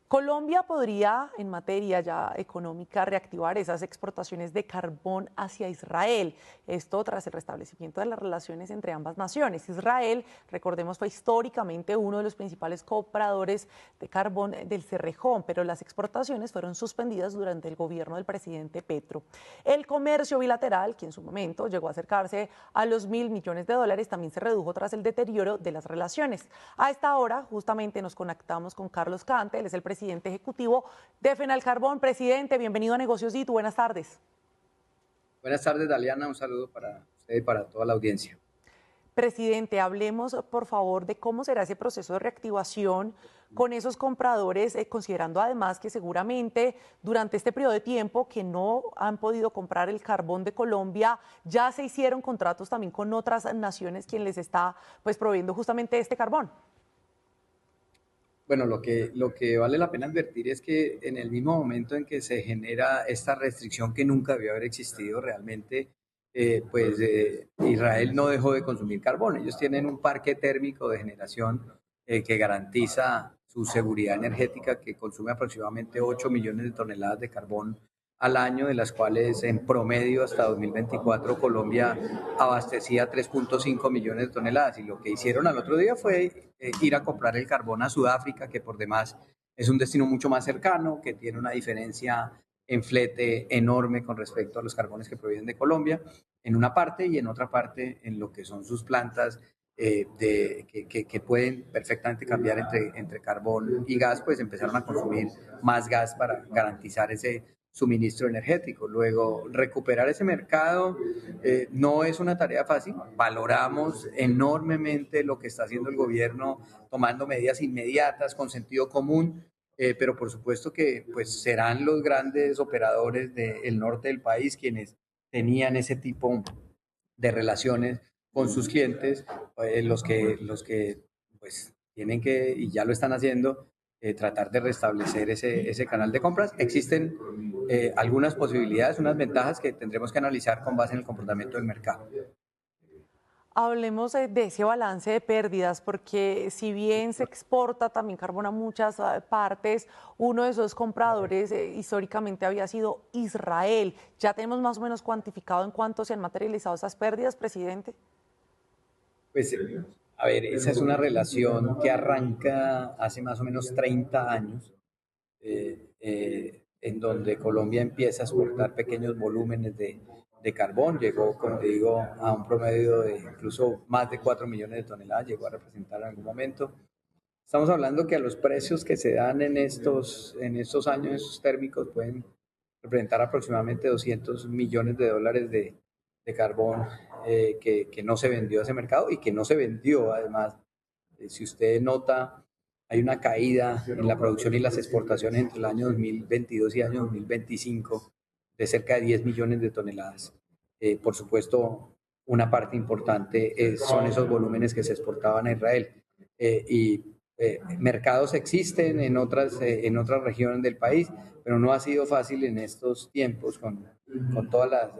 Colombia podría, en materia ya económica, reactivar esas exportaciones de carbón hacia Israel. Esto tras el restablecimiento de las relaciones entre ambas naciones. Israel, recordemos, fue históricamente uno de los principales compradores de carbón del Cerrejón, pero las exportaciones fueron suspendidas durante el gobierno del presidente Petro. El comercio bilateral, que en su momento llegó a acercarse a los $1.000 millones, también se redujo tras el deterioro de las relaciones. A esta hora, justamente nos conectamos con Carlos Cante, él es el presidente ejecutivo de Fenalcarbón. Presidente, bienvenido a Negocios Itu, buenas tardes. Buenas tardes, Daliana, un saludo para usted y para toda la audiencia. Presidente, hablemos por favor de cómo será ese proceso de reactivación con esos compradores, considerando además que seguramente durante este periodo de tiempo que no han podido comprar el carbón de Colombia, ya se hicieron contratos también con otras naciones quien les está pues proveyendo justamente este carbón. Bueno, lo que vale la pena advertir es que en el mismo momento en que se genera esta restricción que nunca debió haber existido realmente, Israel no dejó de consumir carbón. Ellos tienen un parque térmico de generación que garantiza su seguridad energética, que consume aproximadamente 8 millones de toneladas de carbón al año, de las cuales en promedio hasta 2024 Colombia abastecía 3.5 millones de toneladas. Y lo que hicieron al otro día fue ir a comprar el carbón a Sudáfrica, que por demás es un destino mucho más cercano, que tiene una diferencia en flete enorme con respecto a los carbones que provienen de Colombia, en una parte, y en otra parte en lo que son sus plantas que pueden perfectamente cambiar entre carbón y gas, pues empezaron a consumir más gas para garantizar ese suministro energético. Luego, recuperar ese mercado no es una tarea fácil. Valoramos enormemente lo que está haciendo el gobierno, tomando medidas inmediatas con sentido común, pero por supuesto que pues, serán los grandes operadores del norte del país quienes tenían ese tipo de relaciones con sus clientes, los que pues, tienen que, y ya lo están haciendo, tratar de restablecer ese canal de compras. Existen algunas posibilidades, unas ventajas que tendremos que analizar con base en el comportamiento del mercado. Hablemos de ese balance de pérdidas, porque si bien se exporta también carbón a muchas partes, uno de esos compradores históricamente había sido Israel. ¿Ya tenemos más o menos cuantificado en cuánto se han materializado esas pérdidas, presidente? Pues, a ver, esa es una relación que arranca hace más o menos 30 años, en donde Colombia empieza a exportar pequeños volúmenes de carbón, llegó, como te digo, a un promedio de incluso más de 4 millones de toneladas, llegó a representar en algún momento. Estamos hablando que a los precios que se dan en estos años, estos térmicos, pueden representar aproximadamente 200 millones de dólares de carbón que no se vendió a ese mercado y que no se vendió además. Si usted nota, hay una caída en la producción y las exportaciones entre el año 2022 y el año 2025 de cerca de 10 millones de toneladas. Por supuesto, una parte importante son esos volúmenes que se exportaban a Israel. Mercados existen en otras regiones del país, pero no ha sido fácil en estos tiempos con todas las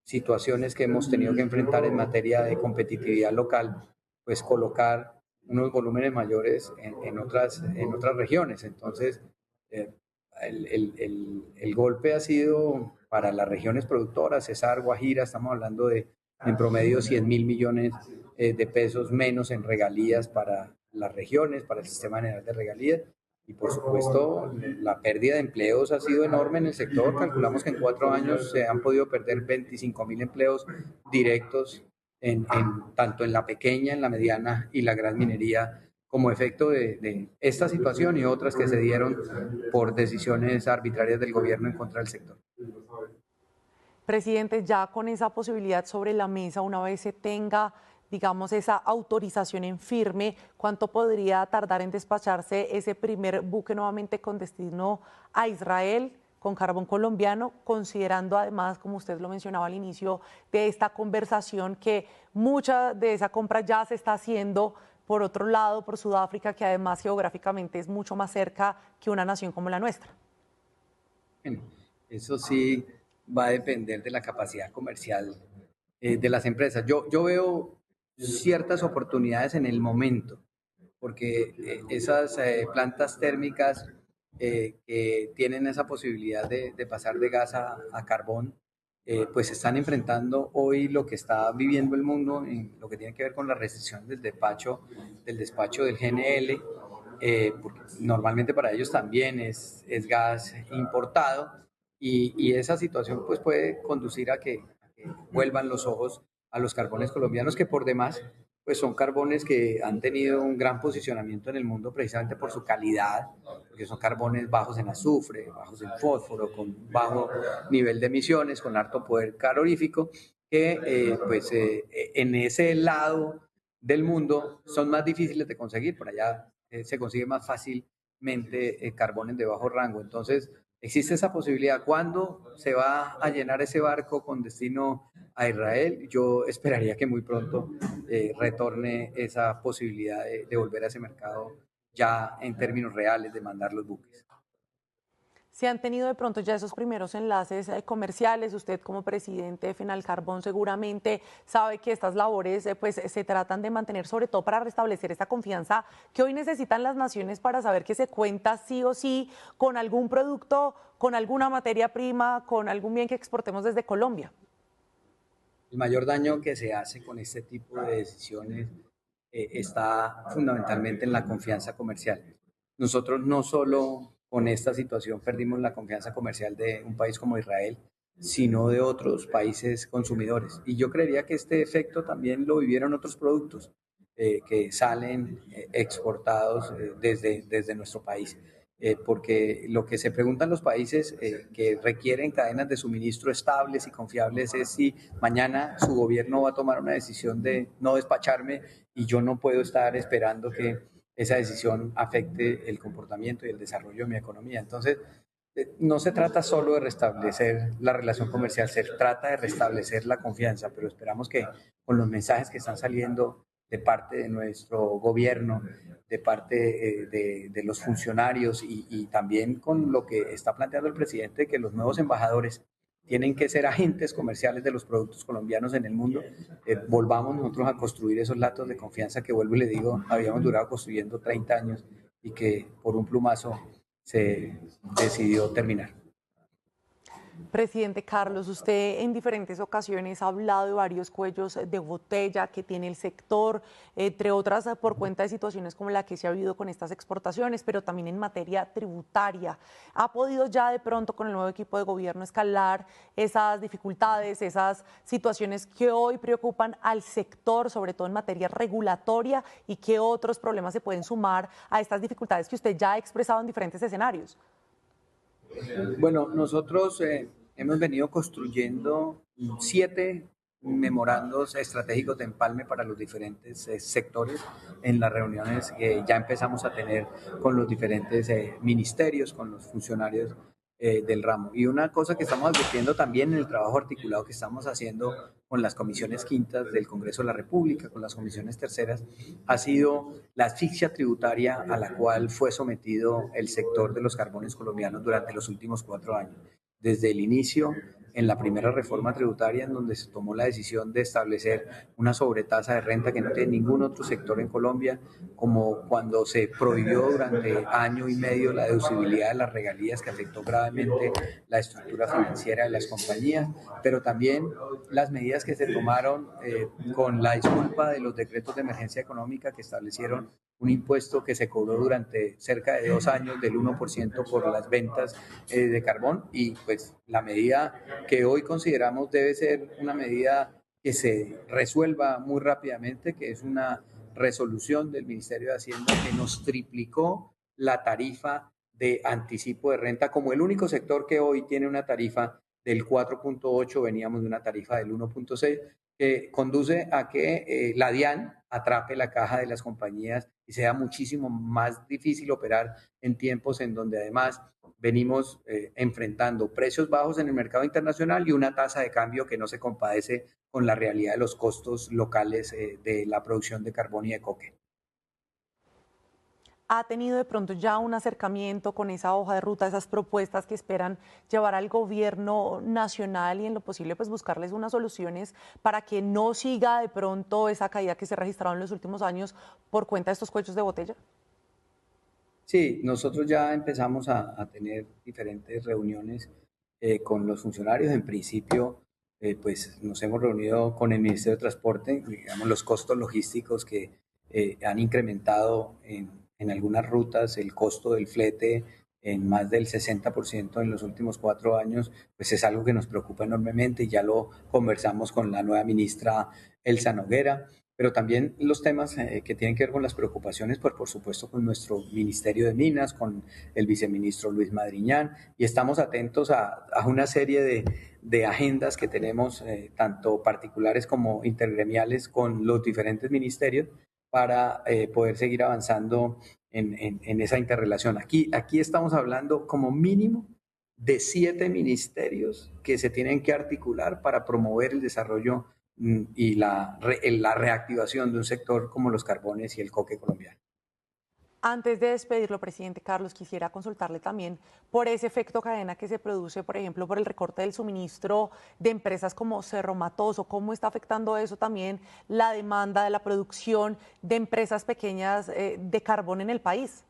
situaciones que hemos tenido que enfrentar en materia de competitividad local, pues colocar unos volúmenes mayores en otras regiones. Entonces, eh, el golpe ha sido para las regiones productoras, Cesar, Guajira, estamos hablando de en promedio 100 mil millones de pesos menos en regalías para las regiones, para el sistema general de regalías. Y por supuesto, la pérdida de empleos ha sido enorme en el sector. Calculamos que en 4 años se han podido perder 25.000 empleos directos tanto en la pequeña, en la mediana y la gran minería como efecto de esta situación y otras que se dieron por decisiones arbitrarias del gobierno en contra del sector. Presidente, ya con esa posibilidad sobre la mesa, una vez se tenga, digamos, esa autorización en firme, ¿cuánto podría tardar en despacharse ese primer buque nuevamente con destino a Israel con carbón colombiano, considerando además, como usted lo mencionaba al inicio de esta conversación, que mucha de esa compra ya se está haciendo por otro lado, por Sudáfrica, que además geográficamente es mucho más cerca que una nación como la nuestra? Bueno, eso sí va a depender de la capacidad comercial de las empresas. Yo veo ciertas oportunidades en el momento, porque esas plantas térmicas que tienen esa posibilidad de pasar de gas a carbón, pues están enfrentando hoy lo que está viviendo el mundo en lo que tiene que ver con la restricción del despacho del GNL, porque normalmente para ellos también es gas importado y esa situación pues puede conducir a que vuelvan los ojos a los carbones colombianos que por demás pues son carbones que han tenido un gran posicionamiento en el mundo precisamente por su calidad, porque son carbones bajos en azufre, bajos en fósforo, con bajo nivel de emisiones, con alto poder calorífico, que en ese lado del mundo son más difíciles de conseguir, por allá se consigue más fácilmente carbones de bajo rango. Entonces, existe esa posibilidad. ¿Cuándo se va a llenar ese barco con destino a Israel? Yo esperaría que muy pronto retorne esa posibilidad de volver a ese mercado ya en términos reales de mandar los buques. Si han tenido de pronto ya esos primeros enlaces comerciales, usted como presidente de Fenalcarbón seguramente sabe que estas labores pues, se tratan de mantener sobre todo para restablecer esta confianza que hoy necesitan las naciones para saber que se cuenta sí o sí con algún producto, con alguna materia prima, con algún bien que exportemos desde Colombia. El mayor daño que se hace con este tipo de decisiones está fundamentalmente en la confianza comercial. Nosotros no solo con esta situación perdimos la confianza comercial de un país como Israel, sino de otros países consumidores. Y yo creería que este efecto también lo vivieron otros productos que salen exportados desde nuestro país. Porque lo que se preguntan los países que requieren cadenas de suministro estables y confiables es si mañana su gobierno va a tomar una decisión de no despacharme y yo no puedo estar esperando que esa decisión afecte el comportamiento y el desarrollo de mi economía. Entonces, no se trata solo de restablecer la relación comercial, se trata de restablecer la confianza, pero esperamos que con los mensajes que están saliendo de parte de nuestro gobierno, de parte de los funcionarios y también con lo que está planteando el presidente, que los nuevos embajadores tienen que ser agentes comerciales de los productos colombianos en el mundo, volvamos nosotros a construir esos lazos de confianza que, vuelvo y le digo, habíamos durado construyendo 30 años y que por un plumazo se decidió terminar. Presidente Carlos, usted en diferentes ocasiones ha hablado de varios cuellos de botella que tiene el sector, entre otras por cuenta de situaciones como la que se ha habido con estas exportaciones, pero también en materia tributaria. ¿Ha podido ya de pronto con el nuevo equipo de gobierno escalar esas dificultades, esas situaciones que hoy preocupan al sector, sobre todo en materia regulatoria, y qué otros problemas se pueden sumar a estas dificultades que usted ya ha expresado en diferentes escenarios? Bueno, nosotros hemos venido construyendo 7 memorandos estratégicos de empalme para los diferentes sectores en las reuniones que ya empezamos a tener con los diferentes ministerios, con los funcionarios del ramo. Y una cosa que estamos advirtiendo también en el trabajo articulado que estamos haciendo con las comisiones quintas del Congreso de la República, con las comisiones terceras, ha sido la asfixia tributaria a la cual fue sometido el sector de los carbones colombianos durante los últimos 4 años. Desde el inicio, en la primera reforma tributaria, en donde se tomó la decisión de establecer una sobretasa de renta que no tiene ningún otro sector en Colombia, como cuando se prohibió durante año y medio la deducibilidad de las regalías que afectó gravemente la estructura financiera de las compañías, pero también las medidas que se tomaron con la disculpa de los decretos de emergencia económica que establecieron un impuesto que se cobró durante cerca de 2 años del 1% por las ventas de carbón y pues la medida que hoy consideramos debe ser una medida que se resuelva muy rápidamente, que es una resolución del Ministerio de Hacienda que nos triplicó la tarifa de anticipo de renta como el único sector que hoy tiene una tarifa del 4.8, veníamos de una tarifa del 1.6, que conduce a que la DIAN atrape la caja de las compañías y sea muchísimo más difícil operar en tiempos en donde además venimos enfrentando precios bajos en el mercado internacional y una tasa de cambio que no se compadece con la realidad de los costos locales de la producción de carbón y de coque. ¿Ha tenido de pronto ya un acercamiento con esa hoja de ruta, esas propuestas que esperan llevar al gobierno nacional y en lo posible pues buscarles unas soluciones para que no siga de pronto esa caída que se ha registrado en los últimos años por cuenta de estos cuellos de botella? Sí, nosotros ya empezamos a tener diferentes reuniones con los funcionarios. En principio, pues nos hemos reunido con el Ministerio de Transporte, digamos, los costos logísticos que han incrementado en algunas rutas, el costo del flete en más del 60% en los últimos 4 años, pues es algo que nos preocupa enormemente y ya lo conversamos con la nueva ministra Elsa Noguera, pero también los temas que tienen que ver con las preocupaciones, pues por supuesto con nuestro Ministerio de Minas, con el viceministro Luis Madriñán, y estamos atentos a una serie de agendas que tenemos, tanto particulares como intergremiales, con los diferentes ministerios para poder seguir avanzando en esa interrelación. Aquí estamos hablando como mínimo de 7 ministerios que se tienen que articular para promover el desarrollo y la reactivación de un sector como los carbones y el coque colombiano. Antes de despedirlo, presidente Carlos, quisiera consultarle también por ese efecto cadena que se produce, por ejemplo, por el recorte del suministro de empresas como Cerro Matoso. ¿Cómo está afectando eso también la demanda de la producción de empresas pequeñas de carbón en el país?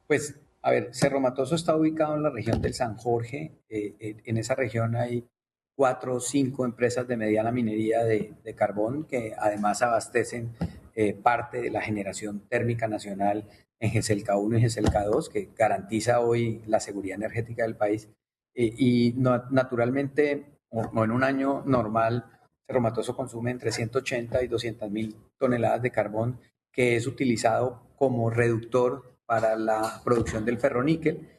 Pues, a ver, Cerro Matoso está ubicado en la región del San Jorge. En esa región hay 4 o 5 empresas de mediana minería de carbón que además abastecen parte de la generación térmica nacional en GESELCA 1 y GESELCA 2, que garantiza hoy la seguridad energética del país. Naturalmente, o en un año normal, Cerro Matoso consume entre 180 y 200.000 toneladas de carbón, que es utilizado como reductor para la producción del ferroníquel.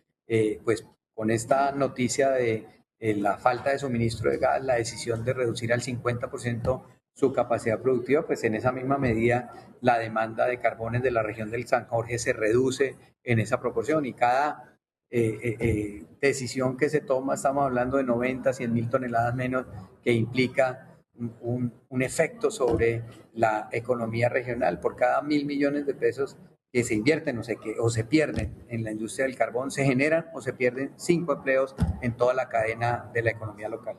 Pues con esta noticia de la falta de suministro de gas, la decisión de reducir al 50% su capacidad productiva, pues en esa misma medida la demanda de carbones de la región del San Jorge se reduce en esa proporción, y cada decisión que se toma, estamos hablando de 90, 100.000 toneladas menos, que implica un efecto sobre la economía regional. Por cada 1.000 millones de pesos que se invierten o se pierden en la industria del carbón, se generan o se pierden 5 empleos en toda la cadena de la economía local.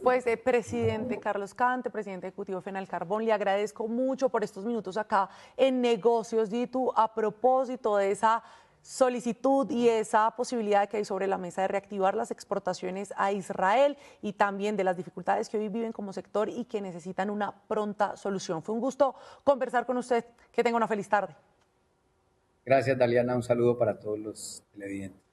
Pues, presidente Carlos Cante, presidente ejecutivo de Fenal Carbón, le agradezco mucho por estos minutos acá en Negocios Ditu a propósito de esa solicitud y esa posibilidad que hay sobre la mesa de reactivar las exportaciones a Israel y también de las dificultades que hoy viven como sector y que necesitan una pronta solución. Fue un gusto conversar con usted. Que tenga una feliz tarde. Gracias, Daliana. Un saludo para todos los televidentes.